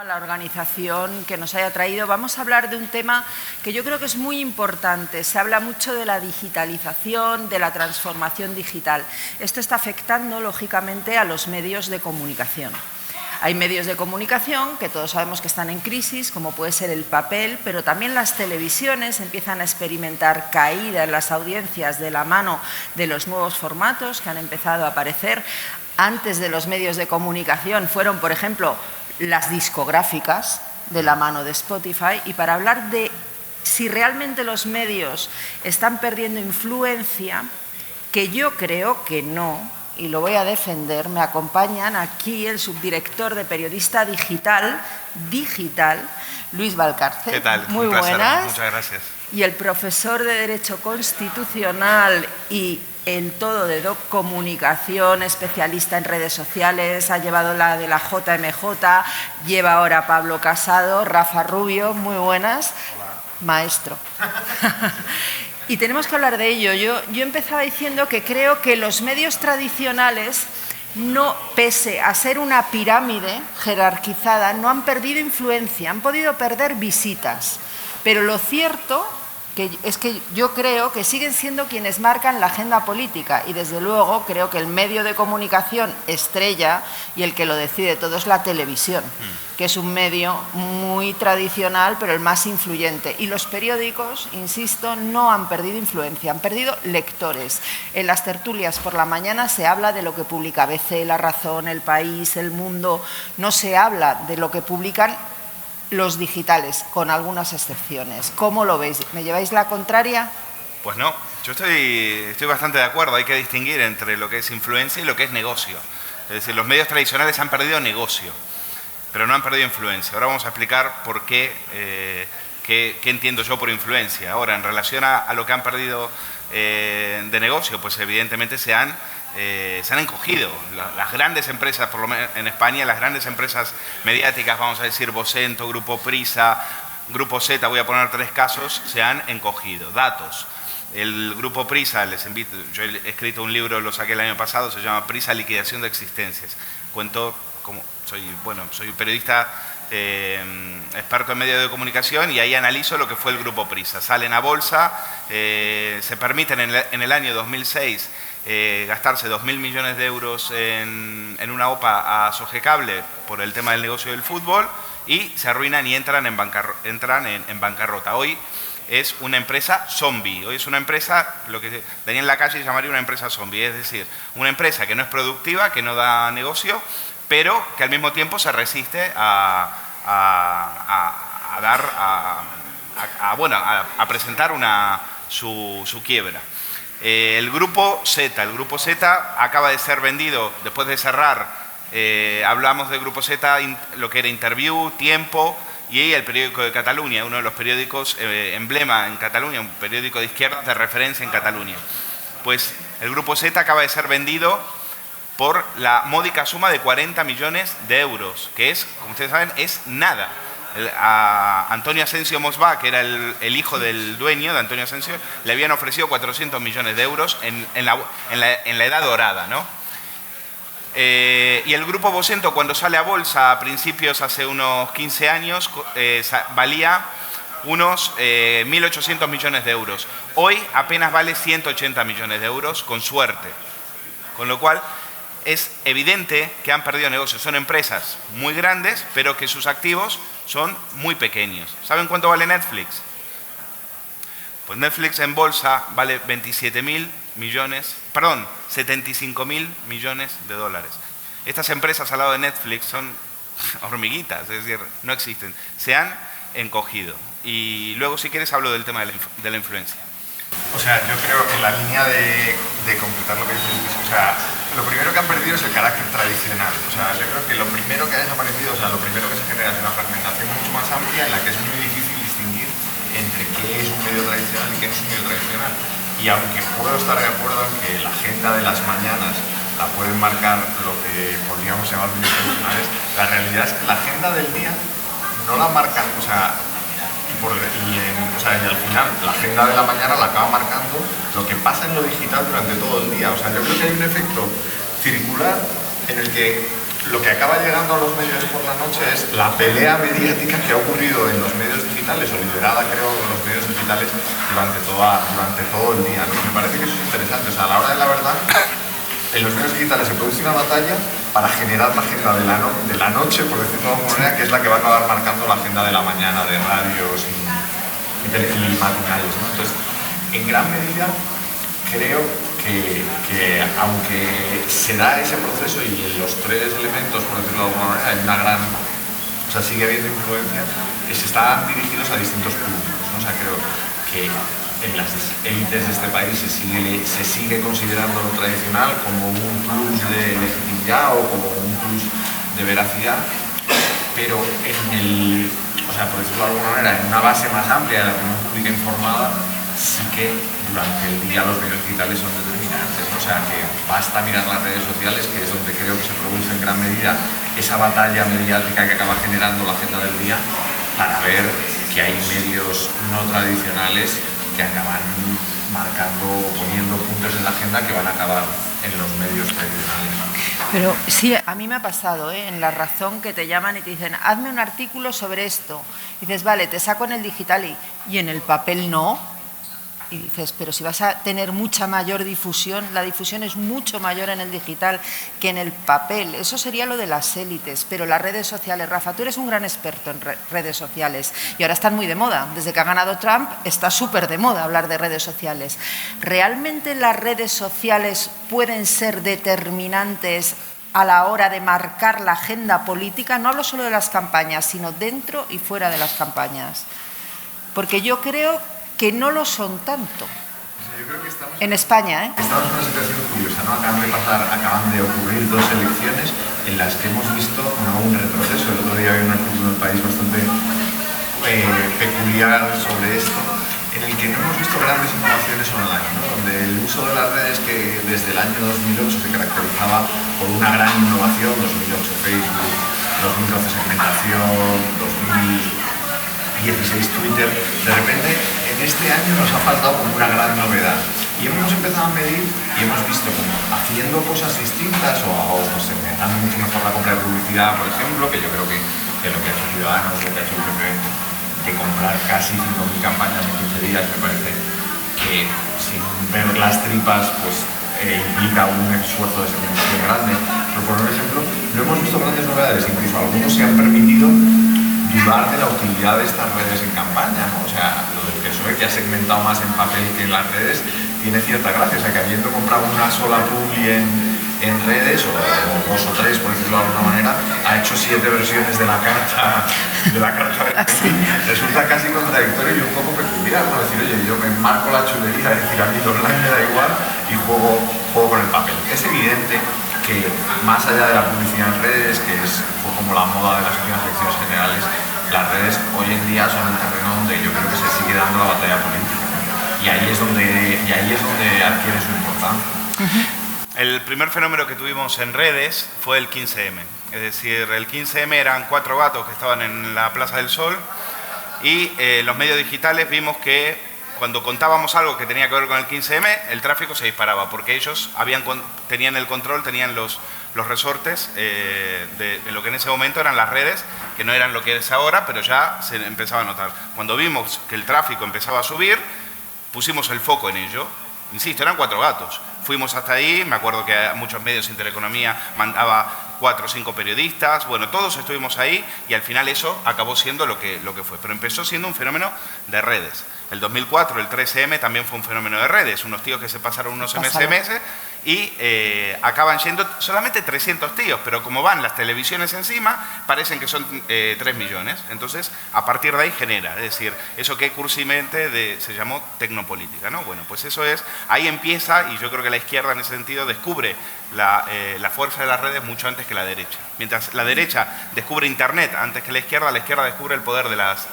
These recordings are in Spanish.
la organización que nos haya traído. Vamos a hablar de un tema que yo creo que es muy importante. Se habla mucho de la digitalización, de la transformación digital. Esto está afectando, lógicamente, a los medios de comunicación. Hay medios de comunicación que todos sabemos que están en crisis, como puede ser el papel, pero también las televisiones empiezan a experimentar caída en las audiencias de la mano de los nuevos formatos que han empezado a aparecer. Antes de los medios de comunicación fueron, por ejemplo, las discográficas de la mano de Spotify. Y para hablar de si realmente los medios están perdiendo influencia, que yo creo que no, y lo voy a defender, me acompañan aquí el subdirector de Periodista Digital, Luis Valcárcel. ¿Qué tal? Muy buenas. Muchas gracias. Y el profesor de Derecho Constitucional y en todo de comunicación, especialista en redes sociales, ha llevado la de la JMJ, lleva ahora Pablo Casado, Rafa Rubio, muy buenas. Hola. Maestro. Y tenemos que hablar de ello. Yo empezaba diciendo que creo que los medios tradicionales, no, pese a ser una pirámide jerarquizada, no han perdido influencia, han podido perder visitas. Pero lo cierto es que yo creo que siguen siendo quienes marcan la agenda política y, desde luego, creo que el medio de comunicación estrella y el que lo decide todo es la televisión, que es un medio muy tradicional, pero el más influyente. Y los periódicos, insisto, no han perdido influencia, han perdido lectores. En las tertulias por la mañana se habla de lo que publica ABC, La Razón, El País, El Mundo. No se habla de lo que publican los digitales, con algunas excepciones. ¿Cómo lo veis? ¿Me lleváis la contraria? Pues no, yo estoy bastante de acuerdo. Hay que distinguir entre lo que es influencia y lo que es negocio. Es decir, los medios tradicionales han perdido negocio, pero no han perdido influencia. Ahora vamos a explicar por qué, qué entiendo yo por influencia. Ahora, en relación a lo que han perdido de negocio, pues evidentemente se han encogido. Las grandes empresas, por lo menos en España, las grandes empresas mediáticas, vamos a decir Vocento, Grupo Prisa, Grupo Z, voy a poner 3 casos, se han encogido. Datos. El Grupo Prisa, les invito, yo he escrito un libro, lo saqué el año pasado, se llama Prisa, liquidación de existencias. Cuento, como soy periodista experto en medios de comunicación, y ahí analizo lo que fue el Grupo Prisa. Salen a bolsa, se permiten en el año 2006 gastarse 2.000 millones de euros en una OPA a Sogecable por el tema del negocio del fútbol, y se arruinan y entran en bancarrota. Hoy es una empresa zombie. Hoy es una empresa, lo que Daniel Lacalle llamaría una empresa zombie, es decir, una empresa que no es productiva, que no da negocio, pero que al mismo tiempo se resiste a presentar su quiebra. El Grupo Z acaba de ser vendido después de cerrar. Hablamos del Grupo Z, lo que era Interview, Tiempo y El Periódico de Cataluña, uno de los periódicos emblema en Cataluña, un periódico de izquierda de referencia en Cataluña. Pues el Grupo Z acaba de ser vendido por la módica suma de 40 millones de euros, que es, como ustedes saben, es nada. A Antonio Asensio Mosbah, que era el hijo del dueño de Antonio Asensio, le habían ofrecido 400 millones de euros en la edad dorada, ¿no? Y el Grupo Vocento, cuando sale a bolsa a principios, hace unos 15 años, valía unos 1.800 millones de euros. Hoy apenas vale 180 millones de euros, con suerte. Con lo cual, es evidente que han perdido negocios. Son empresas muy grandes, pero que sus activos son muy pequeños. ¿Saben cuánto vale Netflix? Pues Netflix en bolsa vale 75.000 millones de dólares. Estas empresas al lado de Netflix son hormiguitas, es decir, no existen. Se han encogido. Y luego, si quieres, hablo del tema de la influencia. O sea, yo creo que en la línea de completar lo que dices, o sea, lo primero que han perdido es el carácter tradicional. O sea, yo creo que lo primero que ha desaparecido, o sea, lo primero que se genera es una fragmentación mucho más amplia en la que es muy difícil distinguir entre qué es un medio tradicional y qué no es un medio tradicional. Y aunque puedo estar de acuerdo en que la agenda de las mañanas la pueden marcar lo que podríamos llamar medios tradicionales, la realidad es que la agenda del día no la marcan, o sea, y al final la agenda de la mañana la acaba marcando lo que pasa en lo digital durante todo el día. O sea, yo creo que hay un efecto circular en el que lo que acaba llegando a los medios por la noche es la pelea mediática que ha ocurrido en los medios digitales, o liderada, creo, en los medios digitales durante todo el día, ¿no? Me parece que eso es interesante. O sea, a la hora de la verdad, en los medios digitales se produce una batalla para generar la agenda de la noche, por decirlo de alguna manera, que es la que va a acabar marcando la agenda de la mañana de radios y matinales, ¿no? Entonces, en gran medida, creo que aunque se da ese proceso y en los tres elementos, por decirlo de alguna manera, hay una gran, o sea, sigue habiendo influencia, se están dirigidos a distintos públicos, ¿no? O sea, creo que en las élites de este país se sigue considerando lo tradicional como un plus de legitimidad o como un plus de veracidad, pero o sea, por decirlo de alguna manera, en una base más amplia de la opinión pública informada, sí que durante el día los medios digitales son determinantes, ¿no? O sea, que basta mirar las redes sociales, que es donde creo que se produce en gran medida esa batalla mediática que acaba generando la agenda del día, para ver que hay medios no tradicionales que acaban marcando, poniendo puntos en la agenda que van a acabar en los medios tradicionales. Pero sí, a mí me ha pasado, en La Razón, que te llaman y te dicen, hazme un artículo sobre esto. Y dices, vale, te saco en el digital y en el papel no. Y dices, pero si vas a tener mucha mayor difusión, la difusión es mucho mayor en el digital que en el papel. Eso sería lo de las élites, pero las redes sociales, Rafa, tú eres un gran experto en redes sociales y ahora están muy de moda. Desde que ha ganado Trump está súper de moda hablar de redes sociales. ¿Realmente las redes sociales pueden ser determinantes a la hora de marcar la agenda política? No hablo solo de las campañas, sino dentro y fuera de las campañas. Porque yo creo que no lo son tanto. O sea, yo creo que en España, Estamos en una situación curiosa, ¿no? Acaban de ocurrir dos elecciones en las que hemos visto un retroceso. El otro día había un artículo en El País bastante peculiar sobre esto, en el que no hemos visto grandes innovaciones online, ¿no? Donde el uso de las redes, que desde el año 2008 se caracterizaba por una gran innovación, 2008 Facebook, 2012 segmentación, 2016 Twitter, de repente en este año nos ha faltado como una gran novedad. Y hemos empezado a medir y hemos visto como haciendo cosas distintas o pues, segmentando mucho mejor la compra de publicidad, por ejemplo, que yo creo que lo que ha hecho Ciudadanos, lo que ha hecho el PP, que comprar casi 5.000 campañas en 15 días, me parece que sin ver las tripas, pues implica un esfuerzo de segmentación grande. Pero por ejemplo, no hemos visto grandes novedades, incluso algunos se han permitido dudar de la utilidad de estas redes en campaña, ¿no? O sea, lo del PSOE, que ha segmentado más en papel que en las redes, tiene cierta gracia. O sea, que habiendo comprado una sola publi en redes, o dos o tres, por decirlo de alguna manera, ha hecho 7 versiones de la carta resulta casi contradictorio y un poco peculiar, ¿no? Decir, oye, yo me marco la chulería, es decir, a mí lo online me da igual y juego con el papel. Es evidente que más allá de la publicidad en redes, que fue como la moda de las últimas elecciones generales, las redes hoy en día son el terreno donde yo creo que se sigue dando la batalla política, ¿no? Y ahí es donde adquiere su importancia. El primer fenómeno que tuvimos en redes fue el 15M. Es decir, el 15M eran 4 gatos que estaban en la Plaza del Sol y los medios digitales vimos que cuando contábamos algo que tenía que ver con el 15M, el tráfico se disparaba, porque ellos tenían el control, tenían los resortes de lo que en ese momento eran las redes, que no eran lo que es ahora, pero ya se empezaba a notar. Cuando vimos que el tráfico empezaba a subir, pusimos el foco en ello. Insisto, eran 4 gatos. Fuimos hasta ahí, me acuerdo que muchos medios, Intereconomía mandaba 4 o 5 periodistas, bueno, todos estuvimos ahí y al final eso acabó siendo lo que fue. Pero empezó siendo un fenómeno de redes. El 2004, el 13M, también fue un fenómeno de redes. Unos tíos que se pasaron unos SMS y acaban yendo solamente 300 tíos, pero como van las televisiones encima, parecen que son 3 millones. Entonces, a partir de ahí genera, es decir, eso que cursimente se llamó tecnopolítica, ¿no? Bueno, pues eso es, ahí empieza, y yo creo que la izquierda en ese sentido descubre la fuerza de las redes mucho antes que la derecha. Mientras la derecha descubre Internet antes que la izquierda descubre el poder de las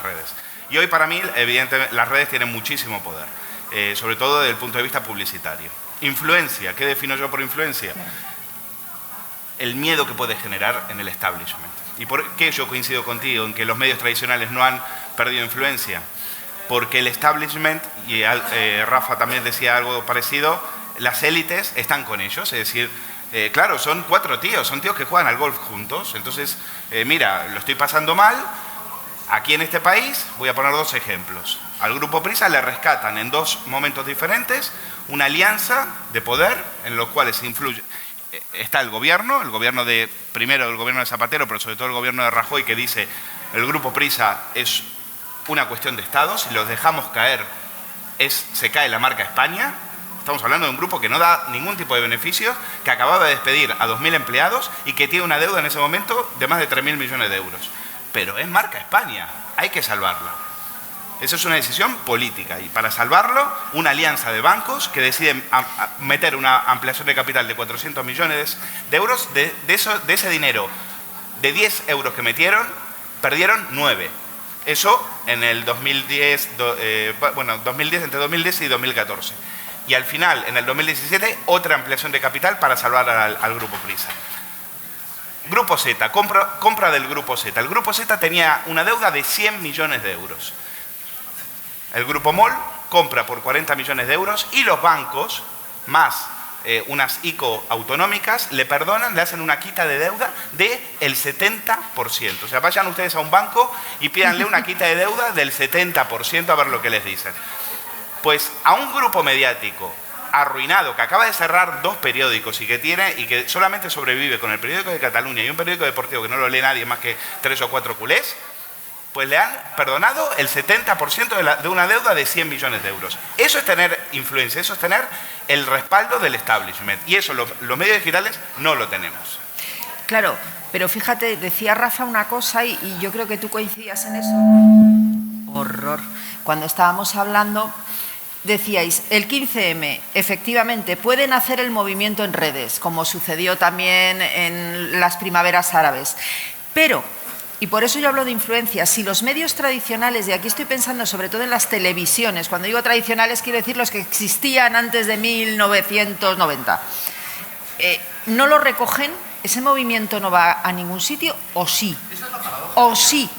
redes. Y hoy para mí, evidentemente, las redes tienen muchísimo poder, sobre todo desde el punto de vista publicitario. Influencia, ¿qué defino yo por influencia? El miedo que puede generar en el establishment. ¿Y por qué yo coincido contigo en que los medios tradicionales no han perdido influencia? Porque el establishment, y Rafa también decía algo parecido, las élites están con ellos, es decir, Claro, son 4 tíos, son tíos que juegan al golf juntos. Entonces, mira, lo estoy pasando mal. Aquí en este país, voy a poner 2 ejemplos. Al Grupo Prisa le rescatan en 2 momentos diferentes una alianza de poder en los cuales influye. Está el gobierno primero el gobierno de Zapatero, pero sobre todo el gobierno de Rajoy, que dice el Grupo Prisa es una cuestión de Estado, si los dejamos caer se cae la marca España. Estamos hablando de un grupo que no da ningún tipo de beneficios, que acababa de despedir a 2.000 empleados y que tiene una deuda en ese momento de más de 3.000 millones de euros. Pero es marca España, hay que salvarla. Esa es una decisión política y para salvarlo, una alianza de bancos que deciden meter una ampliación de capital de 400 millones de euros. De ese dinero, de 10 euros que metieron, perdieron 9. Eso en el 2010, entre 2010 y 2014. Y al final, en el 2017, otra ampliación de capital para salvar al Grupo Prisa. Grupo Z, compra del Grupo Z. El Grupo Z tenía una deuda de 100 millones de euros. El Grupo MOL compra por 40 millones de euros y los bancos, más unas ICO autonómicas, le perdonan, le hacen una quita de deuda del 70%. O sea, vayan ustedes a un banco y pídanle una quita de deuda del 70% a ver lo que les dicen. Pues a un grupo mediático arruinado, que acaba de cerrar 2 periódicos y que solamente sobrevive con el periódico de Cataluña y un periódico deportivo que no lo lee nadie más que 3 o 4 culés, pues le han perdonado el 70% de una deuda de 100 millones de euros. Eso es tener influencia, eso es tener el respaldo del establishment. Y eso los medios digitales no lo tenemos. Claro, pero fíjate, decía Rafa una cosa y yo creo que tú coincidías en eso. Horror. Cuando estábamos hablando, decíais, el 15M, efectivamente, pueden hacer el movimiento en redes, como sucedió también en las primaveras árabes. Pero, y por eso yo hablo de influencia, si los medios tradicionales, y aquí estoy pensando sobre todo en las televisiones, cuando digo tradicionales quiero decir los que existían antes de 1990, no lo recogen, ese movimiento no va a ningún sitio, o sí. Esa es la paradoja. O sí.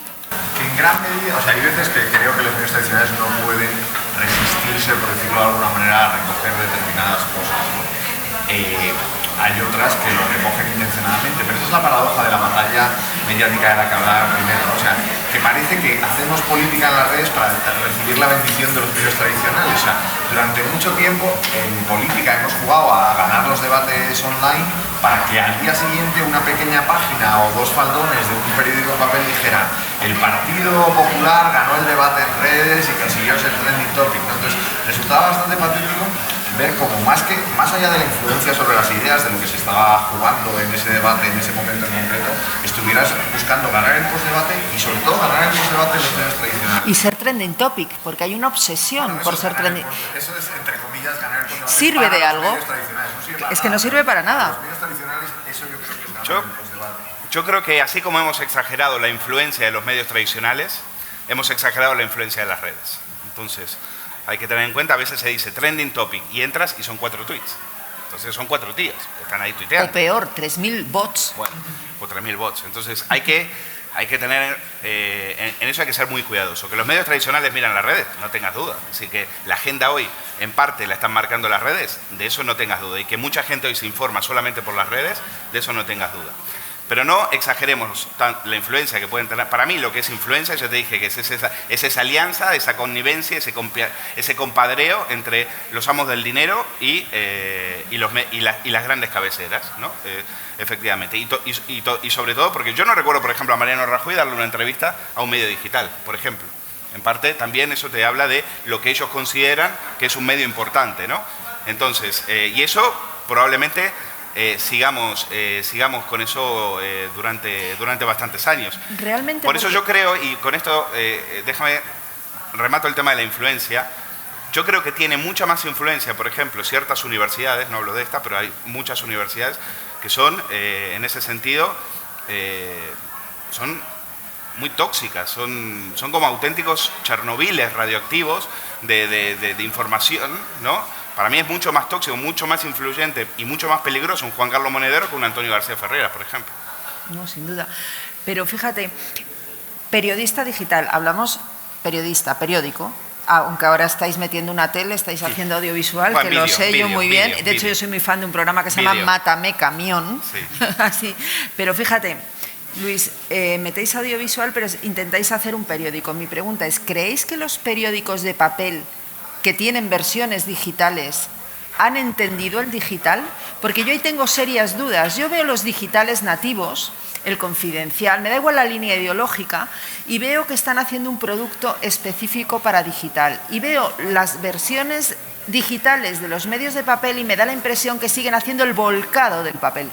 Que en gran medida, o sea, hay veces que creo que los medios tradicionales no pueden resistirse, por decirlo de alguna manera, a recoger determinadas cosas, ¿no? Hay otras que lo recogen intencionadamente, pero esa es la paradoja de la batalla mediática de la que hablaba primero, ¿no? O sea, que parece que hacemos política en las redes para recibir la bendición de los medios tradicionales. O sea, durante mucho tiempo en política hemos jugado a ganar los debates online para que al día siguiente una pequeña página o 2 faldones de un periódico de papel dijera el Partido Popular ganó el debate en redes y consiguió ser trending topic, ¿no? Entonces resultaba bastante patético ver como más allá de la influencia sobre las ideas de lo que se estaba jugando en ese debate, en ese momento en concreto, estuvieras buscando ganar el postdebate y sobre todo ganar el postdebate en los medios tradicionales. Y ser trending topic, porque hay una obsesión por ser trending. Eso es, entre comillas, ganar el postdebate. ¿Sirve de algo? Es que no sirve para nada. Los medios tradicionales, eso yo creo que es ganar el postdebate. Yo creo que así como hemos exagerado la influencia de los medios tradicionales, hemos exagerado la influencia de las redes. Entonces, hay que tener en cuenta, a veces se dice trending topic y entras y son 4 tweets. Entonces son 4 tíos que están ahí tuiteando. O peor, 3.000 bots. Bueno, o 3.000 bots. Entonces hay que tener, en eso hay que ser muy cuidadoso. Que los medios tradicionales miran las redes, no tengas duda. Así que la agenda hoy, en parte, la están marcando las redes, de eso no tengas duda. Y que mucha gente hoy se informa solamente por las redes, de eso no tengas duda. Pero no exageremos la influencia que pueden tener. Para mí lo que es influencia, yo te dije que es esa alianza, esa connivencia, ese compadreo entre los amos del dinero y las grandes cabeceras, ¿no? Efectivamente. Y sobre todo, porque yo no recuerdo, por ejemplo, a Mariano Rajoy darle una entrevista a un medio digital, por ejemplo. En parte también eso te habla de lo que ellos consideran que es un medio importante, ¿no? Entonces, y eso probablemente... sigamos con eso durante bastantes años. Realmente. Por eso yo creo, y con esto déjame remato el tema de la influencia, yo creo que tiene mucha más influencia, por ejemplo, ciertas universidades, no hablo de esta, pero hay muchas universidades que son, en ese sentido, son muy tóxicas, son como auténticos Chernobyles radioactivos de información, ¿no? Para mí es mucho más tóxico, mucho más influyente y mucho más peligroso un Juan Carlos Monedero que un Antonio García Ferreras, por ejemplo. No, sin duda. Pero fíjate, periodista digital, hablamos periodista, periódico, Aunque ahora estáis metiendo una tele, estáis haciendo audiovisual, Bueno, que lo sé yo muy bien. De hecho, yo soy muy fan de un programa que se llama Mátame Camión. Sí. Así. Pero fíjate, Luis, metéis audiovisual, pero intentáis hacer un periódico. Mi pregunta es, ¿creéis que los periódicos de papel que tienen versiones digitales han entendido el digital? Porque yo ahí tengo serias dudas. Yo veo los digitales nativos, El Confidencial, me da igual la línea ideológica, y veo que están haciendo un producto específico para digital. Y veo las versiones digitales de los medios de papel y me da la impresión que siguen haciendo el volcado del papel.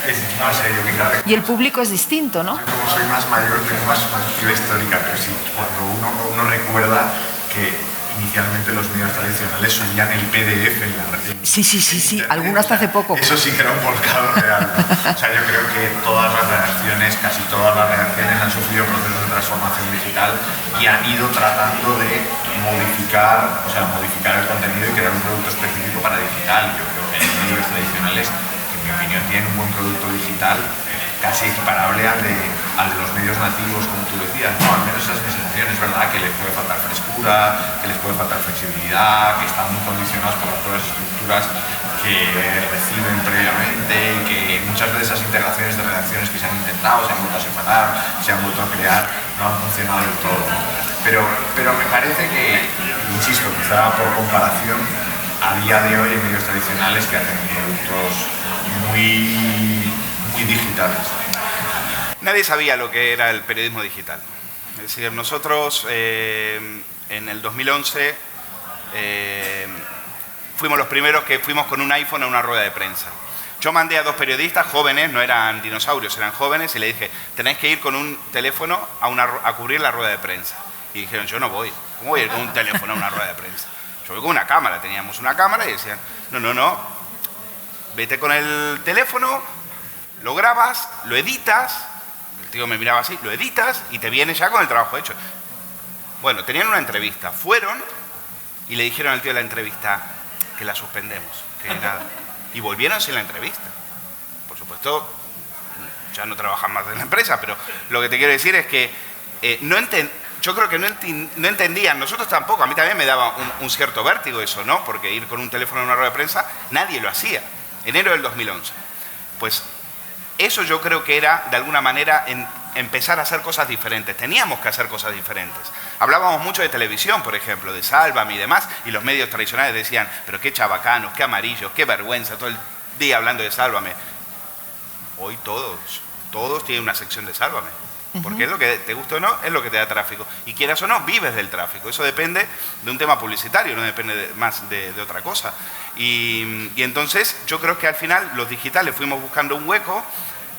No sé, yo creo que... Y el público es distinto, ¿no? Como soy más mayor, tengo más perspectiva histórica, pero sí, cuando uno recuerda que inicialmente los medios tradicionales subían el PDF en la red. Sí, algunos hasta hace poco. Eso sí que era un volcado real. O sea, yo creo que todas las redacciones, casi todas las redacciones han sufrido procesos de transformación digital y han ido tratando de modificar el contenido y crear un producto específico para digital. Yo creo que en medios tradicionales, que en mi opinión tienen un buen producto digital, casi equiparable al de los medios nativos, como tú decías, ¿no? Al menos esa es mi sensación. Es verdad que les puede faltar frescura, que les puede faltar flexibilidad, que están muy condicionados por las estructuras que reciben previamente, que muchas de esas integraciones de redacciones que se han intentado, se han vuelto a separar, se han vuelto a crear, no han funcionado del todo. Pero me parece que, insisto, quizá por comparación, a día de hoy en medios tradicionales que hacen productos muy digitales. Nadie sabía lo que era el periodismo digital. Es decir, nosotros en el 2011 fuimos los primeros que fuimos con un iPhone a una rueda de prensa. Yo mandé a 2 periodistas jóvenes, no eran dinosaurios, eran jóvenes, y le dije, tenéis que ir con un teléfono a cubrir la rueda de prensa. Y dijeron, yo no voy. ¿Cómo voy a ir con un teléfono a una rueda de prensa? Yo voy con una cámara, teníamos una cámara y decían, no, vete con el teléfono, lo grabas, lo editas, el tío me miraba así, lo editas y te vienes ya con el trabajo hecho. Bueno, tenían una entrevista, fueron y le dijeron al tío de la entrevista que la suspendemos, que nada. Y volvieron sin la entrevista. Por supuesto, ya no trabajan más en la empresa, pero lo que te quiero decir es que yo creo que no entendían, nosotros tampoco, a mí también me daba un cierto vértigo eso, ¿no? Porque ir con un teléfono a una rueda de prensa, nadie lo hacía. Enero del 2011. Pues eso yo creo que era, de alguna manera, empezar a hacer cosas diferentes. Teníamos que hacer cosas diferentes. Hablábamos mucho de televisión, por ejemplo, de Sálvame y demás, y los medios tradicionales decían, pero qué chabacanos, qué amarillos, qué vergüenza, todo el día hablando de Sálvame. Hoy todos tienen una sección de Sálvame. Porque es lo que te gusta o no, es lo que te da tráfico. Y quieras o no, vives del tráfico. Eso depende de un tema publicitario, no depende más de otra cosa. Y entonces yo creo que al final los digitales fuimos buscando un hueco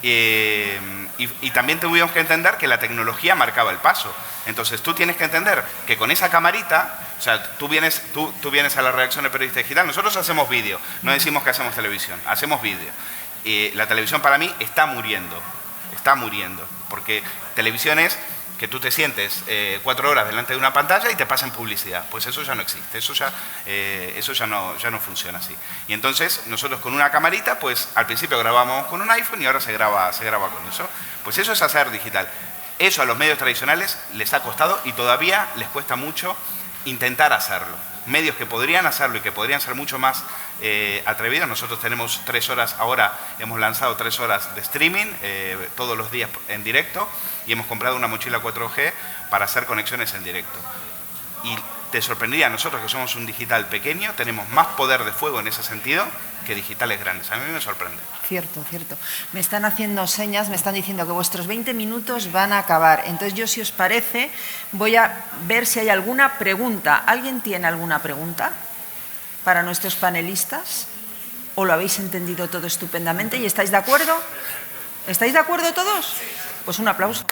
y también tuvimos que entender que la tecnología marcaba el paso. Entonces tú tienes que entender que con esa camarita, o sea, tú vienes a la redacción de Periodista Digital, nosotros hacemos vídeo, no decimos que hacemos televisión, hacemos vídeo. La televisión para mí está muriendo, porque televisión es que tú te sientes 4 horas delante de una pantalla y te pasan publicidad. Pues eso ya no existe, eso ya no funciona así. Y entonces nosotros con una camarita, pues al principio grabábamos con un iPhone y ahora se graba con eso. Pues eso es hacer digital. Eso a los medios tradicionales les ha costado y todavía les cuesta mucho intentar hacerlo. Medios que podrían hacerlo y que podrían ser mucho más atrevidos. Nosotros tenemos 3 horas, ahora hemos lanzado 3 horas de streaming todos los días en directo y hemos comprado una mochila 4G para hacer conexiones en directo. Y te sorprendería, nosotros que somos un digital pequeño, tenemos más poder de fuego en ese sentido que digitales grandes. A mí me sorprende. Cierto. Me están haciendo señas, me están diciendo que vuestros 20 minutos van a acabar. Entonces yo, si os parece, voy a ver si hay alguna pregunta. ¿Alguien tiene alguna pregunta para nuestros panelistas? ¿O lo habéis entendido todo estupendamente y estáis de acuerdo? ¿Estáis de acuerdo todos? Pues un aplauso.